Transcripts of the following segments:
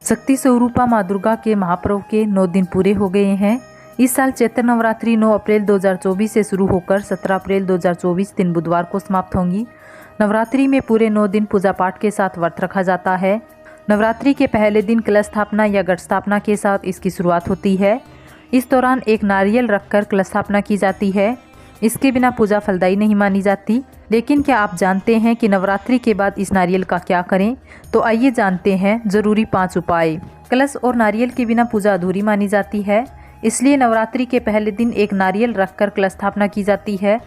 शक्ति स्वरूपा माँ दुर्गा के महापर्व के 9 दिन पूरे हो गए हैं। इस साल चैत्र नवरात्रि 9 अप्रैल 2024 से शुरू होकर 17 अप्रैल 2024 दिन बुधवार को समाप्त होंगी। नवरात्रि में पूरे 9 दिन पूजा पाठ के साथ व्रत रखा जाता है। नवरात्रि के पहले दिन कलश स्थापना या घट स्थापना के साथ इसकी शुरुआत होती है। इस दौरान एक नारियल रखकर कलश स्थापना की जाती है। इसके बिना पूजा फलदायी नहीं मानी जाती। लेकिन क्या आप जानते हैं कि नवरात्रि के बाद इस नारियल का क्या करें? तो आइए जानते हैं जरूरी 5 उपाय। कलश और नारियल के बिना पूजा अधूरी मानी जाती है, इसलिए नवरात्रि के पहले दिन एक नारियल रखकर कलश स्थापना की जाती है।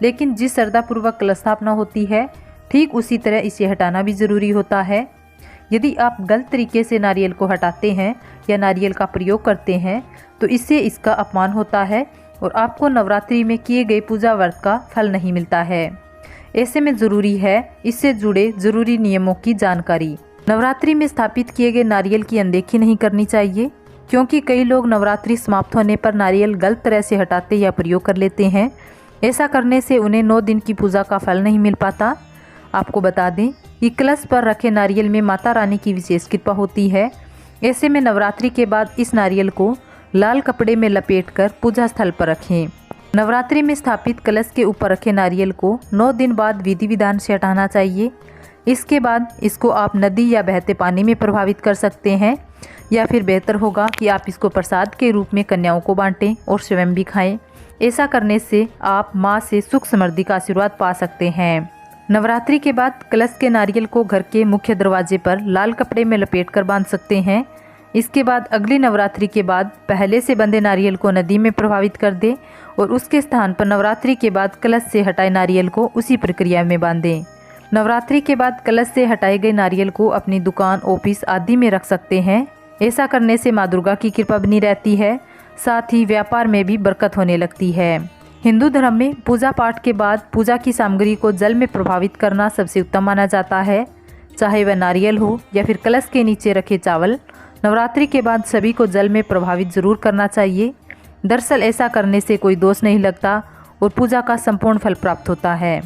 लेकिन जिस श्रद्धापूर्वक कलश स्थापना होती है, ठीक उसी तरह इसे हटाना भी जरूरी होता है। यदि आप गलत तरीके से नारियल को हटाते हैं या नारियल का प्रयोग करते हैं तो इससे इसका अपमान होता है और आपको नवरात्रि में किए गए पूजा व्रत का फल नहीं मिलता है। ऐसे में ज़रूरी है इससे जुड़े ज़रूरी नियमों की जानकारी। नवरात्रि में स्थापित किए गए नारियल की अनदेखी नहीं करनी चाहिए, क्योंकि कई लोग नवरात्रि समाप्त होने पर नारियल गलत तरह से हटाते या प्रयोग कर लेते हैं। ऐसा करने से उन्हें 9 दिन की पूजा का फल नहीं मिल पाता। आपको बता दें कि कलश पर रखे नारियल में माता रानी की विशेष कृपा होती है। ऐसे में नवरात्रि के बाद इस नारियल को लाल कपड़े में लपेटकर पूजा स्थल पर रखें। नवरात्रि में स्थापित कलश के ऊपर रखे नारियल को 9 दिन बाद विधि विधान से हटाना चाहिए। इसके बाद इसको आप नदी या बहते पानी में प्रभावित कर सकते हैं, या फिर बेहतर होगा कि आप इसको प्रसाद के रूप में कन्याओं को बांटें और स्वयं भी खाएं। ऐसा करने से आप माँ से सुख समृद्धि का आशीर्वाद पा सकते हैं। नवरात्रि के बाद कलश के नारियल को घर के मुख्य दरवाजे पर लाल कपड़े में लपेटकर बांध सकते हैं। इसके बाद अगली नवरात्रि के बाद पहले से बंधे नारियल को नदी में प्रभावित कर दें और उसके स्थान पर नवरात्रि के बाद कलश से हटाए नारियल को उसी प्रक्रिया में बांधें। नवरात्रि के बाद कलश से हटाए गए नारियल को अपनी दुकान, ऑफिस आदि में रख सकते हैं। ऐसा करने से माँ दुर्गा की कृपा बनी रहती है, साथ ही व्यापार में भी बरकत होने लगती है। हिंदू धर्म में पूजा पाठ के बाद पूजा की सामग्री को जल में प्रभावित करना सबसे उत्तम माना जाता है, चाहे वह नारियल हो या फिर कलश के नीचे रखे चावल। नवरात्रि के बाद सभी को जल में प्रभावित जरूर करना चाहिए। दरअसल ऐसा करने से कोई दोष नहीं लगता और पूजा का संपूर्ण फल प्राप्त होता है।